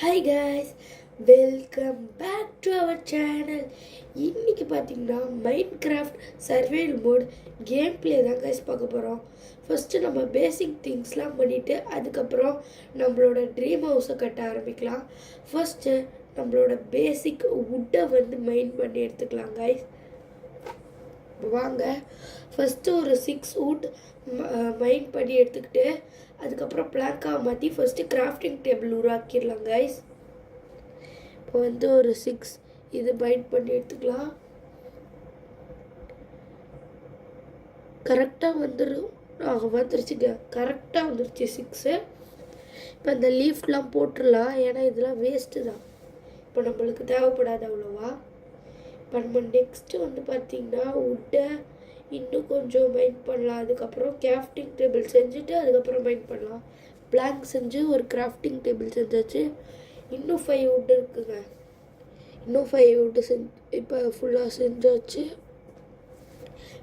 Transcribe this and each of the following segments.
Hi guys, welcome back to our channel. இன்றைக்கி பார்த்தீங்கன்னா Minecraft survival mode gameplay தான் guys பார்க்க போகிறோம். ஃபஸ்ட்டு நம்ம பேசிக் திங்ஸ்லாம் பண்ணிவிட்டு அதுக்கப்புறம் நம்மளோட ட்ரீம் ஹவுஸை கட்ட ஆரம்பிக்கலாம். ஃபஸ்ட்டு நம்மளோட பேசிக் வுட்டை மைண்ட் பண்ணி எடுத்துக்கலாம் கைஸ். வாங்க ஃபஸ்ட்டு ஒரு 6 வுட் மைண்ட் பண்ணி எடுத்துக்கிட்டு அதுக்கப்புறம் பிளாங்காக மாற்றி ஃபஸ்ட்டு கிராஃப்டிங் டேபிள் உருவாக்கிடலாம் கைஸ். இப்போ ஒரு 6 இது மைண்ட் பண்ணி எடுத்துக்கலாம். கரெக்டாக வந்துருச்சுங்க, கரெக்டாக வந்துருச்சு 6. இப்போ இந்த லீஃப்லாம் போட்டுடலாம், ஏன்னா இதெல்லாம் வேஸ்ட்டு தான், இப்போ நம்மளுக்கு தேவைப்படாது அவ்வளோவா. இப்போ நம்ம நெக்ஸ்ட்டு பார்த்திங்கன்னா வுட்டை இன்னும் கொஞ்சம் மைண்ட் பண்ணலாம். அதுக்கப்புறம் கிராஃப்டிங் டேபிள் செஞ்சுட்டு அதுக்கப்புறம் மைண்ட் பண்ணலாம். பிளாங்க் செஞ்சு ஒரு கிராஃப்டிங் டேபிள் செஞ்சாச்சு. இன்னும் 5 வுட் இருக்குங்க. இன்னும் 5 வுட்டு இப்போ ஃபுல்லாக செஞ்சாச்சு.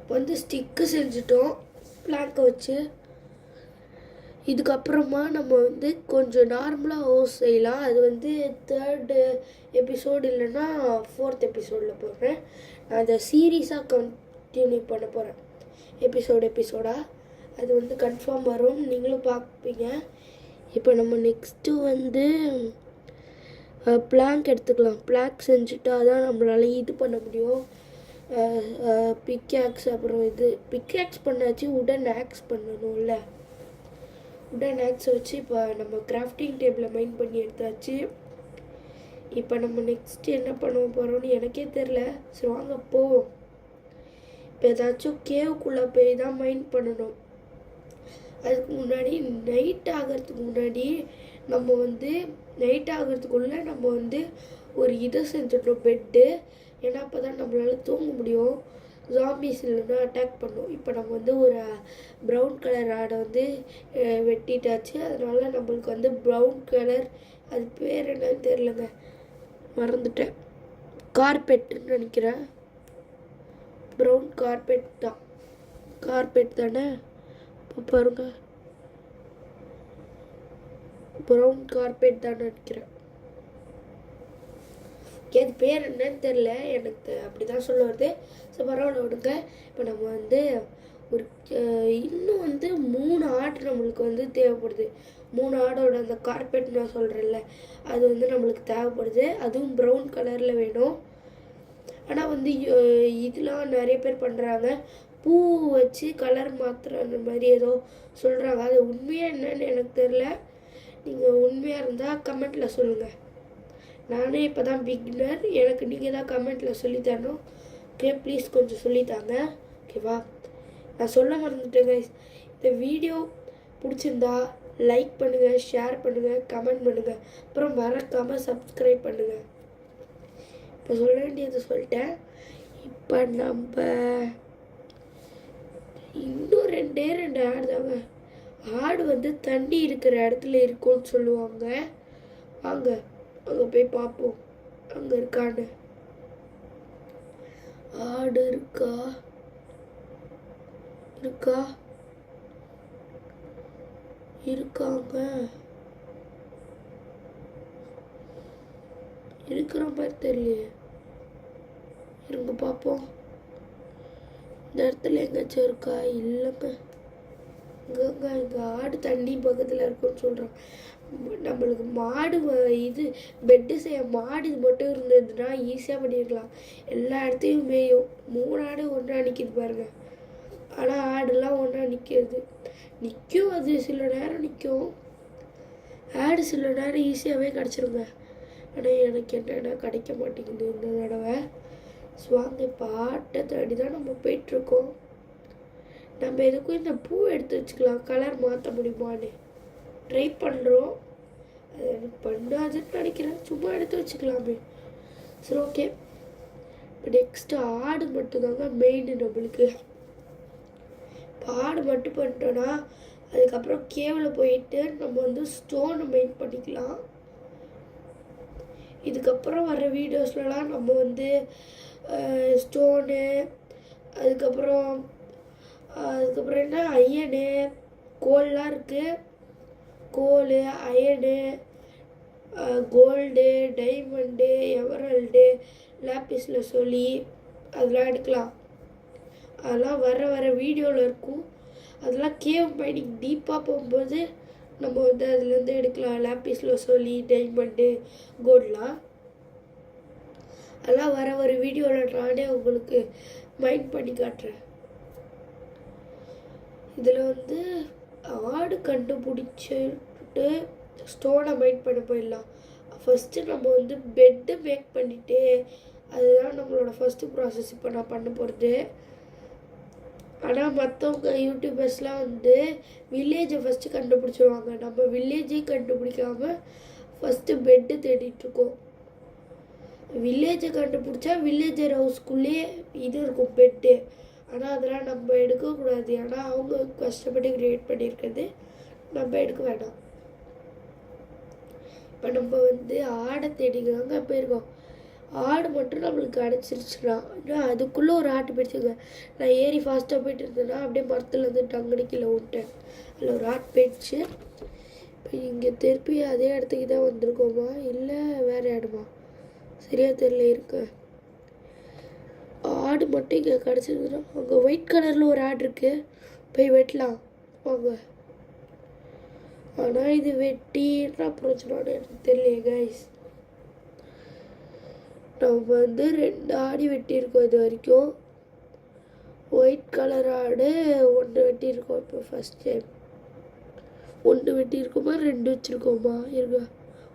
இப்போ ஸ்டிக்கு செஞ்சுட்டோம் பிளாங்கை வச்சு. இதுக்கப்புறமா நம்ம கொஞ்சம் நார்மலாக ஹவுஸ் செய்யலாம். அது 3rd எபிசோடு இல்லைன்னா 4th எபிசோடில் போடுறேன். நான் அதை சீரீஸாக கண்டினியூ பண்ண போகிறேன், எபிசோடாக. அது கன்ஃபார்ம் வரும், நீங்களும் பார்ப்பீங்க. இப்போ நம்ம நெக்ஸ்ட்டு பிளாங்க் எடுத்துக்கலாம். பிளாங்க் செஞ்சுட்டா தான் நம்மளால் இது பண்ண முடியும். பிக்ஆக்ஸ், அப்புறம் பிக்ஆக்ஸ் பண்ணாச்சு. உடன் ஆக்ஸ் பண்ணணும்ல, உடன் ஆக்ஸ் வச்சு இப்போ நம்ம கிராஃப்டிங் டேபிளை மைண்ட் பண்ணி எடுத்தாச்சு. இப்போ நம்ம நெக்ஸ்ட்டு என்ன பண்ண போகிறோம்னு எனக்கே தெரில. சரி வாங்க போவோம். இப்போ ஏதாச்சும் கேவுக்குள்ளே போய் தான் மைண்ட் பண்ணணும். அதுக்கு முன்னாடி நைட் ஆகிறதுக்கு முன்னாடி நம்ம நைட் ஆகிறதுக்குள்ளே நம்ம ஒரு இதை செஞ்சிடணும், பெட்டு. ஏன்னா அப்போ தான் நம்மளால் தூங்க முடியும். ஜாம்பிஸ் இல்லைன்னா அட்டாக் பண்ணும். இப்போ நம்ம ஒரு ப்ரௌன் கலர் ஆடை வெட்டிட்டாச்சு. அதனால நம்மளுக்கு ப்ரௌன் கலர், அது பேர் என்னன்னு தெரிலங்க, மறந்துட்டேன். கார்பெட்டுன்னு நினைக்கிறேன். ப்ரௌன் கார்பெட் தான், கார்பெட் தானே. இப்போ பாருங்க, ப்ரௌன் கார்பெட் தான் நினைக்கிறேன். அது பேர் என்னன்னு தெரில, எனக்கு அப்படி தான் சொல்ல வருது. ஸோ பரவாயில்ல விடுங்க. இப்போ நம்ம ஒரு இன்னும் 3 ஆடு நம்மளுக்கு தேவைப்படுது. 3 ஆடோட அந்த கார்பெட் நான் சொல்கிறேன்ல, அது நம்மளுக்கு தேவைப்படுது. அதுவும் ப்ரௌன் கலரில் வேணும். ஆனால் இதெல்லாம் நிறைய பேர் பண்ணுறாங்க, பூ வச்சு கலர் மாற்றுற அந்த மாதிரி ஏதோ சொல்கிறாங்க. அது உண்மையாக என்னன்னு எனக்கு தெரில. நீங்கள் உண்மையாக இருந்தால் கமெண்ட்டில் சொல்லுங்கள். நானே இப்போ தான் பிகினர், எனக்கு நீங்கள் தான் கமெண்ட்டில் சொல்லித்தரணும். ஓகே, ப்ளீஸ் கொஞ்சம் சொல்லித்தாங்க, ஓகேவா. நான் சொல்ல மறந்துட்டேன் கைஸ். இந்த வீடியோ பிடிச்சிருந்தா லைக் பண்ணுங்கள், ஷேர் பண்ணுங்கள், கமெண்ட் பண்ணுங்கள், அப்புறம் மறக்காமல் சப்ஸ்கிரைப் பண்ணுங்கள். இப்போ சொல்ல வேண்டியது சொல்லிட்டேன். இப்போ நம்ம இன்னும் 2 ஆடு தாங்க. ஆடு தண்ணி இருக்கிற இடத்துல இருக்கும்னு சொல்லுவாங்க. வாங்க அங்கே போய் பார்ப்போம், அங்கே இருக்கான்னு. ஆடு இருக்கா இருக்காங்க, இருக்கிற மாதிரி தெரியலையே. இருங்க பார்ப்போம். இந்த இடத்துல எங்கேயாச்சும் இருக்கா? இல்லைங்க, இங்கே ஆடு தண்ணி பக்கத்தில் இருக்குன்னு சொல்கிறான். நம்மளுக்கு மாடு பெட்டு செய்ய மாடு இது மட்டும் இருந்ததுன்னா ஈஸியாக பண்ணியிருக்கலாம். எல்லா இடத்தையும் மேயும். 3 ஆடு ஒன்றா நிற்கிது பாருங்க. ஆனால் ஆடுலாம் ஒன்றா நிற்கும். அது சில நேரம் நிற்கும். ஆடு சில நேரம் ஈஸியாகவே கிடச்சிருங்க. ஆனால் எனக்கு என்னென்னா கிடைக்க மாட்டேங்குது இந்த தடவை. ஸோ வாங்க பாட்டை தேடி தான் நம்ம போயிட்டுருக்கோம். நம்ம எதுக்கும் இந்த பூ எடுத்து வச்சுக்கலாம், கலர் மாற்ற முடியுமான்னு ட்ரை பண்ணுறோம். அது எனக்கு பண்ணாதுன்னு நினைக்கிறேன், சும்மா எடுத்து வச்சுக்கலாமே. சரி ஓகே. இப்போ நெக்ஸ்ட்டு ஆடு மட்டும்தாங்க மெயின் நம்மளுக்கு. ஆடு மட்டும் பண்ணிட்டோன்னா அதுக்கப்புறம் கேவில் போயிட்டு நம்ம ஸ்டோனை மெயின் பண்ணிக்கலாம். இதுக்கப்புறம் வர வீடியோஸ்லலாம் நம்ம ஸ்டோனு, அதுக்கப்புறம் என்ன அயனு, கோல்லாம் இருக்குது. கோல், அயனு, கோல்டு, டைமண்டு, எமரல்டு, லாப்பிஸில் சொல்லி அதெல்லாம் எடுக்கலாம். அதெல்லாம் வர வீடியோவில் இருக்கும். அதெல்லாம் கேவ் மைனிங் டீப்பாக போகும்போது நம்ம வந்து அதுலேருந்து எடுக்கலாம். லாப்பிஸில் சொல்லி, டைமண்டு, கோல்டெலாம் அதெல்லாம் வர வீடியோவில் நானே உங்களுக்கு மைண்ட் பண்ணி காட்டுறேன். இதில் வந்து ஆடு கண்டுபிடிச்சிட்டு ஸ்டோனை மைண்ட் பண்ண போயிடலாம். ஃபஸ்ட்டு நம்ம வந்து பெட்டு மேக் பண்ணிவிட்டு அதுதான் நம்மளோட ஃபஸ்ட்டு ப்ராசஸ் இப்போ நான் பண்ண போகிறது. ஆனால் மற்றவங்க யூடியூபர்ஸ்லாம் வந்து வில்லேஜை ஃபஸ்ட்டு கண்டுபிடிச்சிருவாங்க. நம்ம வில்லேஜே கண்டுபிடிக்காமல் ஃபஸ்ட்டு பெட்டு தேடிட்டுருக்கோம். வில்லேஜை கண்டுபிடிச்சா வில்லேஜர் ஹவுஸ்க்குள்ளேயே இது இருக்கும் பெட்டு. ஆனால் அதெல்லாம் நம்ம எடுக்கக்கூடாது. ஏன்னா அவங்க கஷ்டப்பட்டு க்ரியேட் பண்ணியிருக்கிறது நம்ம எடுக்க வேண்டாம். இப்போ நம்ம வந்து ஆடை தேடிக்கிறாங்க போயிருக்கோம். ஆடு மட்டும் நம்மளுக்கு கிடச்சிருச்சுன்னா இன்னும் அதுக்குள்ளே ஒரு ஆட்டு போயிடுச்சுங்க. நான் ஏறி ஃபாஸ்ட்டாக போயிட்டு இருந்தேன்னா அப்படியே மரத்தில் வந்து டங்குனு கீழே விட்டேன். அதில் ஒரு ஆட்டு போயிடுச்சு. இப்போ இங்கே திருப்பி அதே இடத்துக்கு தான் வந்திருக்கோமா இல்லை வேறு இடமா சரியாக தெரியல. இருக்கு ஆடு மட்டும் இங்கே கிடச்சிருந்துன்னா அங்கே ஒயிட் கலரில் ஒரு ஆடு இருக்குது, போய் வெட்டலாம் வாங்க. ஆனால் இது வெட்டின்னா பிரச்சனை எனக்கு தெரியலையே கைஸ். நம்ம வந்து 2 ஆடு வெட்டியிருக்கோம் இது வரைக்கும். ஒயிட் கலர் ஆடு 1 வெட்டியிருக்கோம். இப்போ ஃபஸ்ட் டைம் 1 வெட்டியிருக்கோமா 2 வச்சுருக்கோமா இருங்க,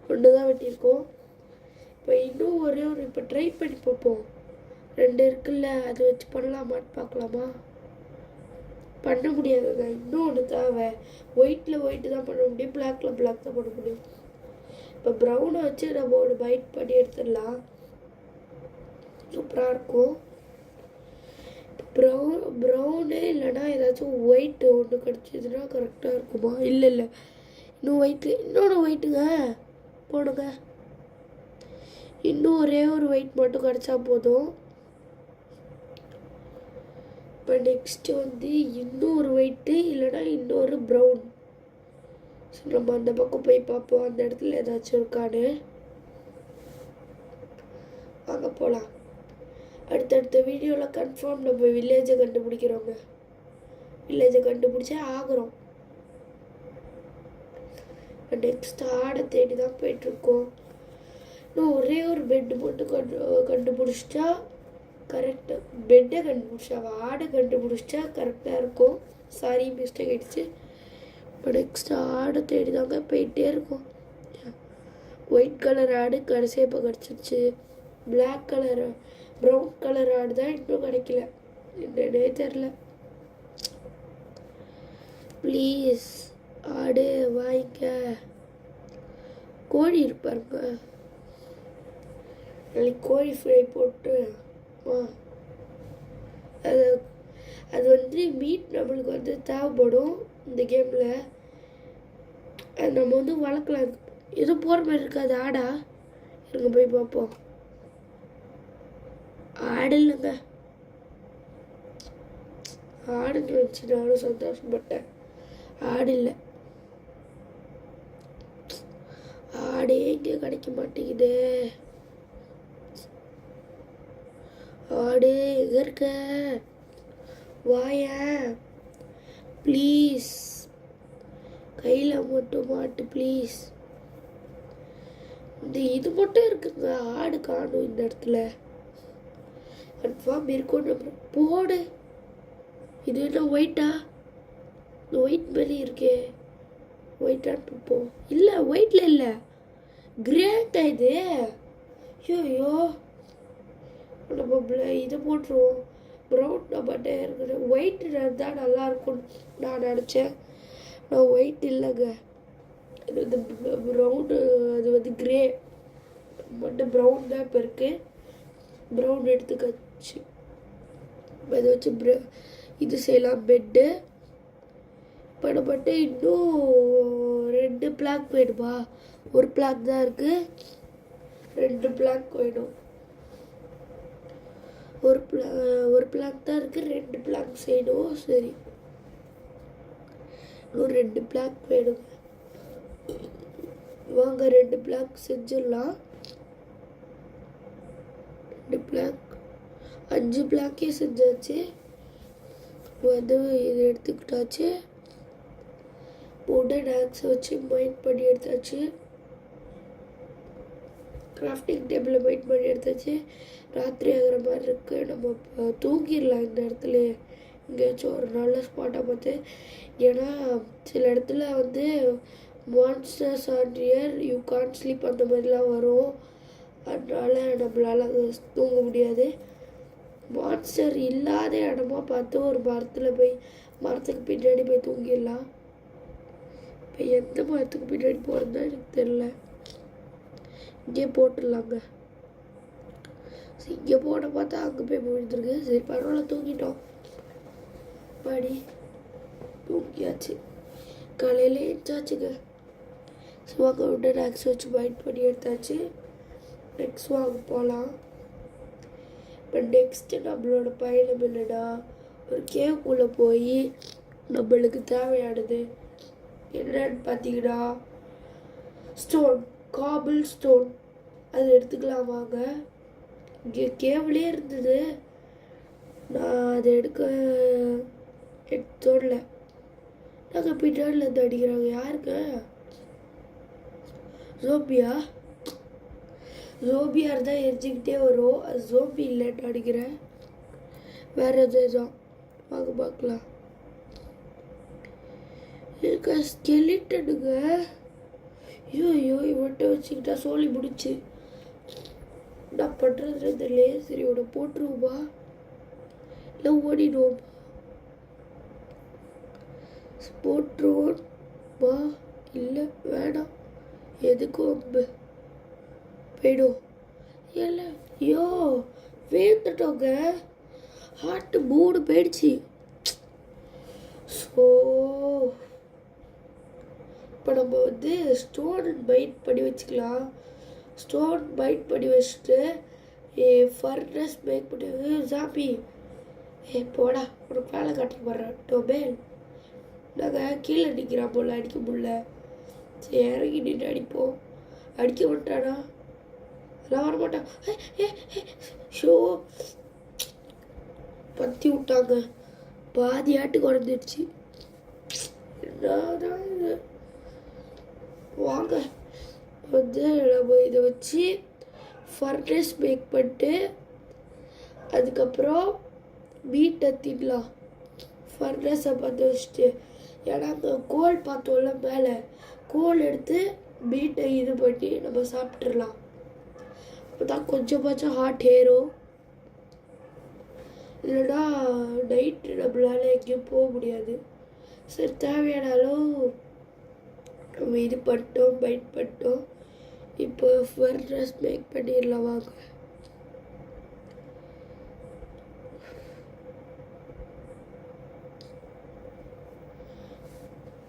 1 தான் வெட்டியிருக்கோம். இப்போ இன்னும் ஒரே ஒரு இப்போ ட்ரை பண்ணி பார்ப்போம். 2 இருக்குல்ல அதை வச்சு பண்ணலாமான்னு பார்க்கலாமா? பண்ண முடியாதுங்க. இன்னும் ஒன்று தேவை. ஒயிட்டில் ஒயிட்டு தான் பண்ண முடியும், பிளாக்கில் பிளாக் தான் பண்ண முடியும். இப்போ ப்ரௌனை வச்சு நம்ம ஒரு பைட் பண்ணி எடுத்துடலாம். சூப்பராக இருக்கும். ப்ரௌனு இல்லைன்னா ஏதாச்சும் ஒயிட்டு ஒன்று கிடச்சிதுன்னா கரெக்டாக இருக்குமா? இல்லை இன்னும் ஒயிட்டு, இன்னொன்று ஒயிட்டுங்க போடுங்க. இன்னும் ஒரே ஒரு ஒயிட் மட்டும் கிடச்சா போதும். இப்போ நெக்ஸ்ட்டு வந்து இன்னொரு ஒயிட்டு இல்லைன்னா இன்னொரு ப்ரௌன். ஸோ நம்ம அந்த பக்கம் போய் பார்ப்போம் அந்த இடத்துல ஏதாச்சும் இருக்கான்னு. வாங்க போகலாம். அடுத்தடுத்த வீடியோவில் கன்ஃபார்ம் நம்ம வில்லேஜை கண்டுபிடிக்கிறோங்க. வில்லேஜை கண்டுபிடிச்சே ஆகிறோம். நெக்ஸ்ட் ஆடை தேடி தான் போயிட்டுருக்கோம். இன்னும் ஒரே ஒரு பெட்டு மட்டும் கண்டுபிடிச்சிட்டா கரெக்டாக, பெட்டை கண்டுபிடிச்சா ஆடை கண்டுபிடிச்சிட்டா கரெக்டாக இருக்கும். சாரி மிஸ்டேக் ஆகிடுச்சு. இப்போ நெக்ஸ்ட் ஆடை தேடி தாங்க போயிட்டே இருக்கும். ஒயிட் கலர் ஆடு கடைசியாக இப்போ கிடச்சிருச்சு. பிளாக் கலர் ப்ரௌன் கலர் ஆடு தான் இன்னும் கிடைக்கல, என்னன்னே தெரில. ப்ளீஸ் ஆடு வாங்கிக்க. கோழி இருப்பாருங்க, நாளைக்கு கோழி ஃப்ரை போட்டு அது வந்து மீட் நம்மளுக்கு வந்து தேவைப்படும் இந்த கேமில். அது நம்ம வந்து வளர்க்கலாம். எதுவும் போகிற மாதிரி இருக்காது. ஆடா இருங்க போய் பார்ப்போம். ஆடு இல்லைங்க, ஆடுன்னு வச்சு நானும் சந்தோஷப்பட்டேன். ஆடு இல்லை, ஆடே இங்கே கிடைக்க மாட்டேங்குது. ஆடு எங்க இருக்க? வாயேன் ப்ளீஸ், கையில் மட்டும் மாட்டு ப்ளீஸ். இந்த இது மட்டும் இருக்குங்க, ஆடு காணும் இந்த இடத்துல. கன்ஃபார்ம் இருக்கும். போடு. இது என்ன ஒயிட்டா? இந்த ஒயிட் மாதிரி இருக்கே, ஒயிட்டான்னு பார்ப்போம். இல்லை ஒயிட்டில் இல்லை, கிரேட்டா இது. ஐயோ நம்ம இதை போட்டுருவோம். ப்ரௌன் நம்மகிட்ட இருக்குது. ஒயிட் இருந்தால் நல்லாயிருக்கும்னு நான் நினச்சேன். நான் ஒயிட் இல்லைங்க, இது வந்து ப்ரௌனு. அது வந்து கிரே மட்டும், ப்ரௌன் தான் இப்போ இருக்குது. ப்ரௌன் எடுத்துக்கச்சு. அதை வச்சு இது செய்யலாம் பெட்டு. இப்போ நம்மகிட்ட இன்னும் 2 பிளாக் வேணுமா? ஒரு பிளாக் தான் இருக்குது, 2 பிளாக் வேணும். ஒரு பிளாக் தான் இருக்குது, 2 பிளாக் செய்யணும். சரி, இன்னும் 2 பிளாக் வேணுங்க. வாங்க 2 பிளாக் செஞ்சிடலாம். 2 பிளாக் 5 பிளாக்கே செஞ்சாச்சு. வந்து இது எடுத்துக்கிட்டாச்சு. உடன் ஆக்ஸை வச்சு மைண்ட் பண்ணி எடுத்தாச்சு. கிராஃப்டிங் டேபிளில் மைண்ட் பண்ணி எடுத்தாச்சு. ராத்திரி ஆகிற மாதிரி இருக்குது. நம்ம இப்போ தூங்கிடலாம் இந்த இடத்துல, எங்கேயாச்சும் ஒரு நல்ல ஸ்பாட்டாக பார்த்து. ஏன்னா சில இடத்துல வந்து monsters on here you can't sleep அந்த மாதிரிலாம் வரும். அதனால நம்மளால் அது தூங்க முடியாது. மான்ஸ்டர் இல்லாத இடமா பார்த்து ஒரு மரத்துக்கு பின்னாடி போய் தூங்கிடலாம். இப்போ எந்த மரத்துக்கு பின்னாடி போகிறதுனா எனக்கு தெரில. இங்கே போட்டுடலாங்க. இங்கே போட பார்த்தா அங்கே போய் போயிட்டுருக்கு. சரி பரவாயில்ல, தூங்கிட்டோம். படி தூங்கியாச்சு. காலையில் எழுந்தாச்சுங்க. வாங்க உடனே ஆக்ஸ் வச்சு மைண்ட் பண்ணி எடுத்தாச்சு. நெக்ஸ்ட் வாங்க போகலாம். இப்போ நெக்ஸ்ட்டு நம்மளோட பயணம் என்னன்னா, ஒரு கேவுக்குள்ளே போய் நம்மளுக்கு தேவையானது என்னன்னு பார்த்தீங்கன்னா ஸ்டோன், காபிள் ஸ்டோன் அது எடுத்துக்கலாம். வாங்க, இங்கே கேவ்லே இருந்தது. நான் அதை எடுக்க தோணல. நாங்கள் பின்னாடியில் இருந்து அடிக்கிறாங்க. யாருங்க? ஜோம்பியா இருந்தால் எரிஞ்சிக்கிட்டே வரும். அது ஜோம்பி இல்லைன்னு அடிக்கிறேன். வேற எதுவும் வாங்க பார்க்கலாம். இருக்க ஸ்கெலிட்டனுங்க. ஐயோ இவன்ட்ட வச்சுக்கிட்டா சோழி முடிச்சு. நான் பண்ணுறது தெரியல. சரி உன்னை போட்டுருவோமா இல்லை ஓடிடுவோமா? போட்டுருவோமா இல்லை வேணாம், எதுக்கும் அம்பு போயிடும். இல்லை ஐயோ வேந்துட்டோங்க. ஹார்ட்டு 3 போயிடுச்சு. ஸோ இப்போ நம்ம வந்து ஸ்டோன் பைட் பண்ணி வச்சுக்கலாம். ஸ்டோன் பைட் பண்ணி வச்சுட்டு ஃபர்னஸ் மேக் பண்ணி ஜாம்பி போடா உனக்கு வேலை காட்ட போடுறேன். டொபேல் நாங்கள் கீழே நிற்கிறான் போல், அடிக்க முடியல. சரி இறங்கி நின்று அடிப்போம். அடிக்க மாட்டானா? அதெல்லாம் வரமாட்டான். ஷோ பற்றி விட்டாங்க. பாதி ஆட்டு குறைஞ்சிடுச்சு. என்னதான் இது? வாங்க வந்து நம்ம இதை வச்சு ஃபர்னஸ் மேக் பண்ணிட்டு அதுக்கப்புறம் மீட்டை தின்னலாம். ஃபர்னஸை பார்த்து வச்சுட்டு, ஏன்னா அங்கே கோல் பார்த்தோம்ல மேலே, கோல் எடுத்து மீட்டை இது பண்ணி நம்ம சாப்பிட்றலாம். அப்போ தான் கொஞ்சமாச்சும் ஹார்ட் ஏறும். இல்லைன்னா நைட்டு நம்மளால் எங்கேயும் போக முடியாது. சரி தேவையான அளவு நம்ம இது பண்ணிட்டோம், பைட் பண்ணிட்டோம். இப்போ ஃபர்னஸ் மேக் பண்ணிடலாம். வாங்க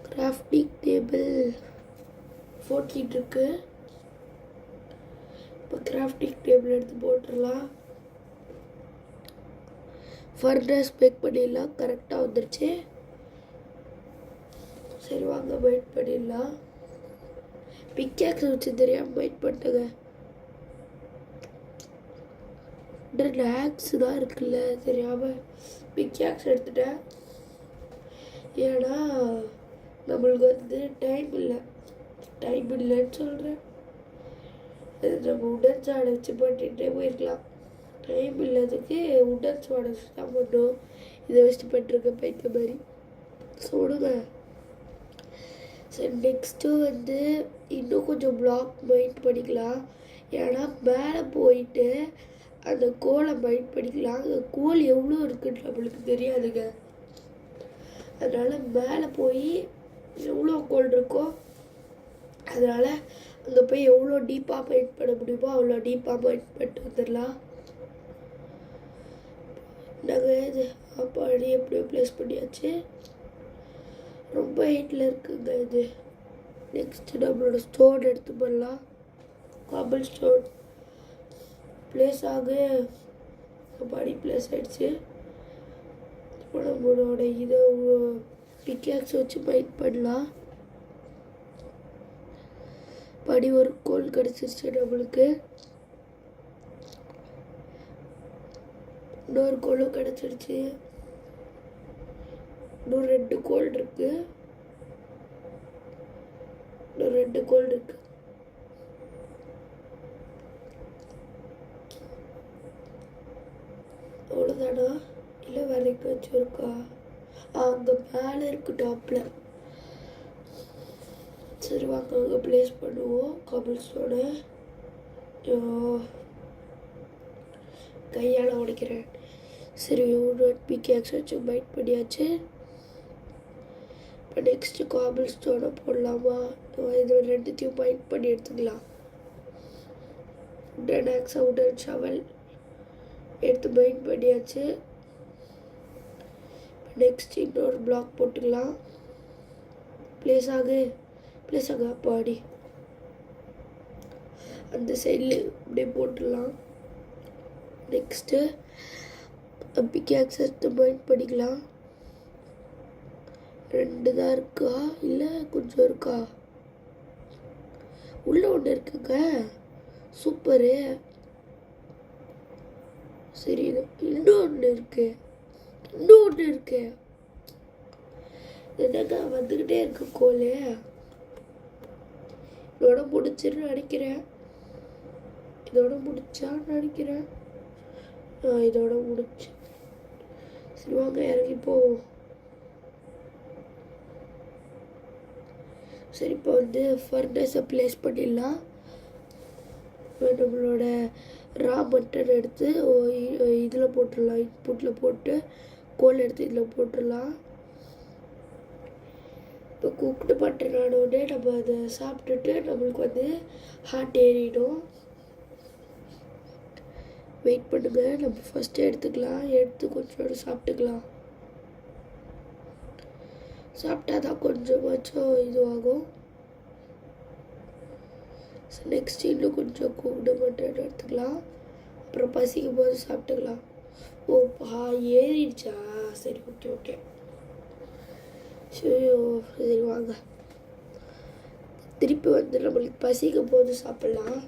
கிராஃப்டிங் டேபிள் 14 இருக்கு. இப்போ கிராஃப்டிங் டேபிள் எடுத்து போட்டுடலாம். ஃபர்னஸ் மேக் பண்ணிடலாம். கரெக்டாக வந்துருச்சு. சரி வாங்க பைட் பண்ணிடலாம். பிக்காக்ஸ் வச்சு தெரியாமல் பைட் பண்ணிட்டுங்க. ஆக்ஸ் தான் இருக்குல்ல, தெரியாமல் பிக்காக்ஸ் எடுத்துட்டேன். ஏன்னா நம்மளுக்கு வந்து டைம் இல்லைன்னு சொல்கிறேன். அது நம்ம உடன் சாடை வச்சு பண்ணிகிட்டே போயிருக்கலாம். டைம் இல்லாததுக்கு உடன் சாடை வச்சு தான் பண்ணோம். இதை வச்சுட்டு பண்ணிருக்க பைத்த மாதிரி சொல்லுங்க. சரி நெக்ஸ்ட்டு வந்து இன்னும் கொஞ்சம் பிளாக் மைண்ட் பண்ணிக்கலாம். ஏன்னா மேலே போயிட்டு அந்த கோலை மைண்ட் பண்ணிக்கலாம். அந்த கோல் எவ்வளோ இருக்குன்னு நம்மளுக்கு தெரியாதுங்க. அதனால் மேலே போய் எவ்வளோ கோல் இருக்கோ அதனால் அங்கே போய் எவ்வளோ டீப்பாக மைண்ட் பண்ண முடியுமோ அவ்வளோ டீப்பாக மைண்ட் பண்ணிட்டு வந்துடலாம். நாங்கள் இது அப்பாடி எப்படியோ ப்ளேஸ் பண்ணியாச்சு. ரொம்ப ஹைட்டில் இருக்குங்க இது. நெக்ஸ்ட்டு நம்மளோட ஸ்டோன் எடுத்து பண்ணலாம். காபிள் ஸ்டோன் ப்ளேஸ் அப்பாடி ப்ளேஸ் ஆகிடுச்சு. இப்போ நம்மளோட இதை பிக்காக்ஸ் வச்சு மைண்ட் பண்ணலாம். படி ஒரு கோல் கிடச்சிருச்சு நம்மளுக்கு. இன்னொரு கோலும் கிடச்சிருச்சு. இன்னும் 2 கோல் இருக்கு. இன்னும் 2 கோல் இருக்கு. அவ்வளோதானா? இல்லை வேற எங்கேயாச்சும் இருக்கா? அங்கே மேலே இருக்கு டாப்பில். சரி வாங்க அங்கே ப்ளேஸ் பண்ணுவோம் காபிள் ஸ்டோனை. கையால் உடைக்கிறேன். சரி பிகேக்ஸ் வச்சு பைட் பண்ணியாச்சு. இப்போ நெக்ஸ்ட்டு காபிள் ஸ்டோனை போடலாமா? இது 2த்தையும் பைட் பண்ணி எடுத்துக்கலாம். உடன் ஆக்ஸ் உடன் ஷவல் எடுத்து பைட் பண்ணியாச்சு. நெக்ஸ்ட் இன்னொரு பிளாக் போட்டுக்கலாம். ப்ளேஸ் ஆக பாடி அந்த சைடில் அப்படியே போட்டுடலாம். நெக்ஸ்ட்டு பிகேக்ஸ் எடுத்து பைண்ட் பண்ணிக்கலாம். 2 தான் இருக்கா இல்லை கொஞ்சம் இருக்கா? உள்ள ஒன்று இருக்குங்க. சூப்பரு. சரி இன்னும் ஒன்று இருக்கு. என்னங்க வந்துக்கிட்டே இருக்கு கோலு. இதோட முடிச்சிருன்னு நினைக்கிறேன். இதோட நினைக்கிறேன். இதோட முடிச்சு. சரி வாங்க இறங்கி போவோம். சரி இப்போ வந்து ஃபர்னஸை ப்ளேஸ் பண்ணிடலாம். நம்மளோட ரா மட்டன் எடுத்து இதில் போட்டுடலாம். இன்புட்டில் போட்டு கோல் எடுத்து இதில் போட்டுடலாம். இப்போ குக்டு மட்டன் ஆனோடனே நம்ம அதை சாப்பிட்டுட்டு நம்மளுக்கு வந்து ஹார்ட் ஏறிடும். வெயிட் பண்ணுங்க. நம்ம ஃபஸ்ட்டு எடுத்துக்கலாம். எடுத்து கொஞ்சோடு சாப்பிட்டுக்கலாம். சாப்பிட்டா தான் கொஞ்சமாச்சும் இதுவாகும். நெக்ஸ்ட் இன்னும் கொஞ்சம் குக்டு மட்டன் எடுத்துக்கலாம். அப்புறம் பசிக்கும் போது சாப்பிட்டுக்கலாம். ஏறிடுச்சா? சரி ஓகே. சரி வாங்க திருப்பி வந்து நம்மளுக்கு பசிக்கும் போது சாப்பிட்லாம்.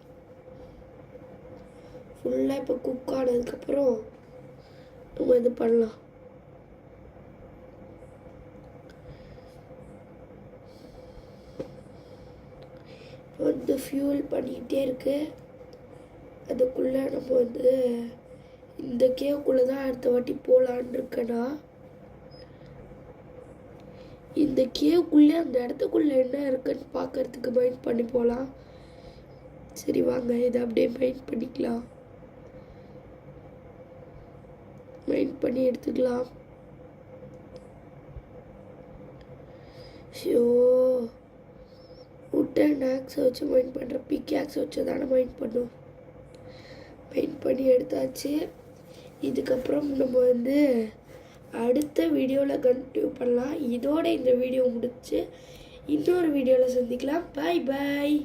ஃபுல்லாக இப்போ குக் ஆனதுக்கப்புறம் நம்ம இது பண்ணலாம். இப்போ வந்து ஃபியூல் பண்ணிக்கிட்டே இருக்கு. அதுக்குள்ளே நம்ம வந்து இந்த கேவுக்குள்ளே தான் அடுத்த வாட்டி போகலான்னு இருக்கேன்னா, இந்த கேவுக்குள்ளே அந்த இடத்துக்குள்ளே என்ன இருக்குன்னு பார்க்கறதுக்கு மைண்ட் பண்ணி போகலாம். சரி வாங்க இதை அப்படியே மைண்ட் பண்ணிக்கலாம். மைண்ட் பண்ணி எடுத்துக்கலாம். உட்டன் ஆக்ஸை வச்சு மைண்ட் பண்ணுற பிகேக்ஸை வச்சு தானே மைண்ட் பண்ணும். மைண்ட் பண்ணி எடுத்தாச்சு. இதுக்கப்புறம் நம்ம வந்து அடுத்த வீடியோவில் கண்டினியூ பண்ணலாம். இதோட இந்த வீடியோ முடிச்சு இன்னொரு வீடியோவில் சந்திக்கலாம். பாய்.